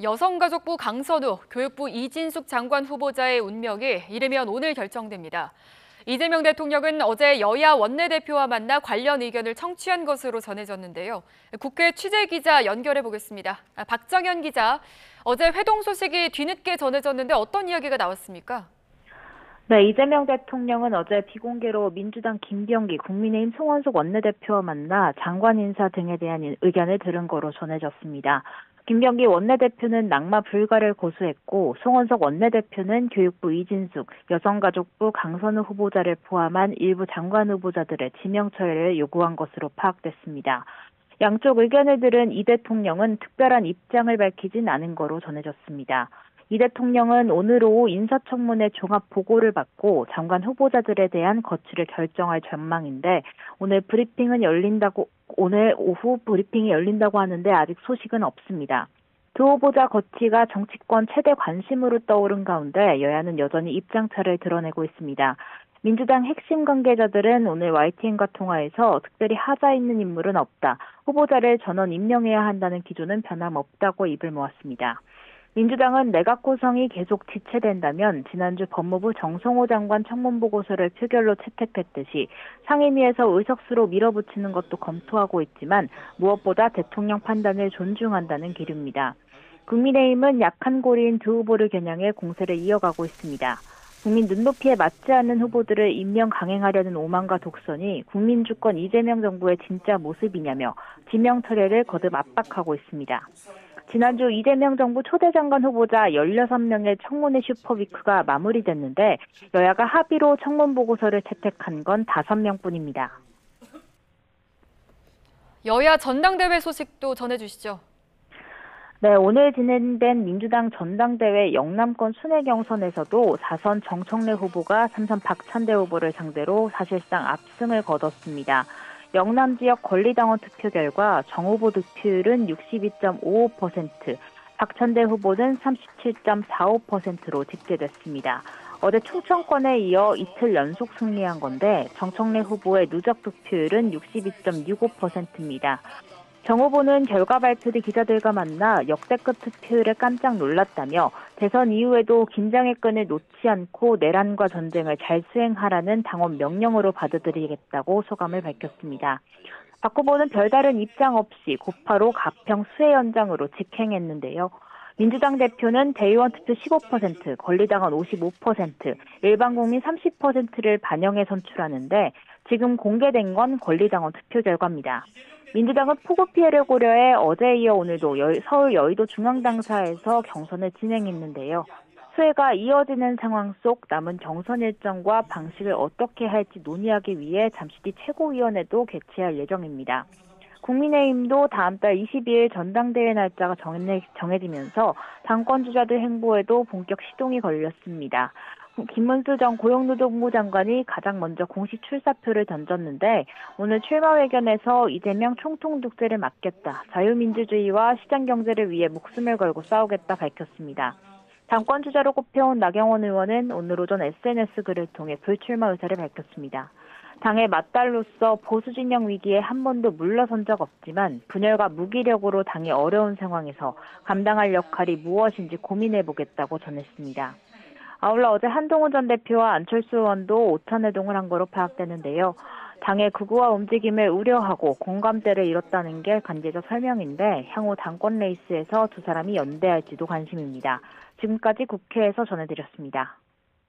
여성가족부 강선우, 교육부 이진숙 장관 후보자의 운명이 이르면 오늘 결정됩니다. 이재명 대통령은 어제 여야 원내대표와 만나 관련 의견을 청취한 것으로 전해졌는데요. 국회 취재기자 연결해 보겠습니다. 박정현 기자, 어제 회동 소식이 뒤늦게 전해졌는데 어떤 이야기가 나왔습니까? 네, 이재명 대통령은 어제 비공개로 민주당 김병기, 국민의힘 송원석 원내대표와 만나 장관 인사 등에 대한 의견을 들은 거로 전해졌습니다. 김병기 원내대표는 낙마 불가를 고수했고 송원석 원내대표는 교육부 이진숙, 여성가족부 강선우 후보자를 포함한 일부 장관 후보자들의 지명 처리를 요구한 것으로 파악됐습니다. 양쪽 의견을 들은 이 대통령은 특별한 입장을 밝히진 않은 거로 전해졌습니다. 이 대통령은 오늘 오후 인사청문회 종합 보고를 받고 장관 후보자들에 대한 거취를 결정할 전망인데 오늘 오후 브리핑이 열린다고 하는데 아직 소식은 없습니다. 두 후보자 거취가 정치권 최대 관심으로 떠오른 가운데 여야는 여전히 입장차를 드러내고 있습니다. 민주당 핵심 관계자들은 오늘 YTN과 통화에서 특별히 하자 있는 인물은 없다. 후보자를 전원 임명해야 한다는 기조는 변함없다고 입을 모았습니다. 민주당은 내각 구성이 계속 지체된다면 지난주 법무부 정성호 장관 청문보고서를 표결로 채택했듯이 상임위에서 의석수로 밀어붙이는 것도 검토하고 있지만 무엇보다 대통령 판단을 존중한다는 기류입니다. 국민의힘은 약한 고리인 두 후보를 겨냥해 공세를 이어가고 있습니다. 국민 눈높이에 맞지 않는 후보들을 임명 강행하려는 오만과 독선이 국민주권 이재명 정부의 진짜 모습이냐며 지명 철회를 거듭 압박하고 있습니다. 지난주 이재명 정부 초대 장관 후보자 16명의 청문회 슈퍼위크가 마무리됐는데 여야가 합의로 청문 보고서를 채택한 건 5명뿐입니다. 여야 전당대회 소식도 전해주시죠. 네, 오늘 진행된 민주당 전당대회 영남권 순회 경선에서도 4선 정청래 후보가 3선 박찬대 후보를 상대로 사실상 압승을 거뒀습니다. 영남 지역 권리당원 투표 결과 정 후보 득표율은 62.55%, 박찬대 후보는 37.45%로 집계됐습니다. 어제 충청권에 이어 이틀 연속 승리한 건데 정청래 후보의 누적 득표율은 62.65%입니다. 정 후보는 결과 발표 뒤 기자들과 만나 역대급 투표율에 깜짝 놀랐다며 대선 이후에도 긴장의 끈을 놓지 않고 내란과 전쟁을 잘 수행하라는 당원 명령으로 받아들이겠다고 소감을 밝혔습니다. 박 후보는 별다른 입장 없이 곧바로 가평 수해 현장으로 직행했는데요. 민주당 대표는 대의원 투표 15%, 권리당원 55%, 일반 국민 30%를 반영해 선출하는데 지금 공개된 건 권리당원 투표 결과입니다. 민주당은 폭우 피해를 고려해 어제에 이어 오늘도 서울 여의도 중앙당사에서 경선을 진행했는데요. 수해가 이어지는 상황 속 남은 경선 일정과 방식을 어떻게 할지 논의하기 위해 잠시 뒤 최고위원회도 개최할 예정입니다. 국민의힘도 다음 달 22일 전당대회 날짜가 정해지면서 당권 주자들 행보에도 본격 시동이 걸렸습니다. 김문수 전 고용노동부 장관이 가장 먼저 공식 출사표를 던졌는데 오늘 출마회견에서 이재명 총통독재를 막겠다, 자유민주주의와 시장경제를 위해 목숨을 걸고 싸우겠다 밝혔습니다. 당권 주자로 꼽혀온 나경원 의원은 오늘 오전 SNS 글을 통해 불출마 의사를 밝혔습니다. 당의 맞달로서 보수진영 위기에 한 번도 물러선 적 없지만 분열과 무기력으로 당이 어려운 상황에서 감당할 역할이 무엇인지 고민해보겠다고 전했습니다. 아울러 어제 한동훈 전 대표와 안철수 의원도 오찬회동을 한 거로 파악되는데요. 당의 극우화 움직임을 우려하고 공감대를 이뤘다는 게 간접적 설명인데 향후 당권 레이스에서 두 사람이 연대할지도 관심입니다. 지금까지 국회에서 전해드렸습니다.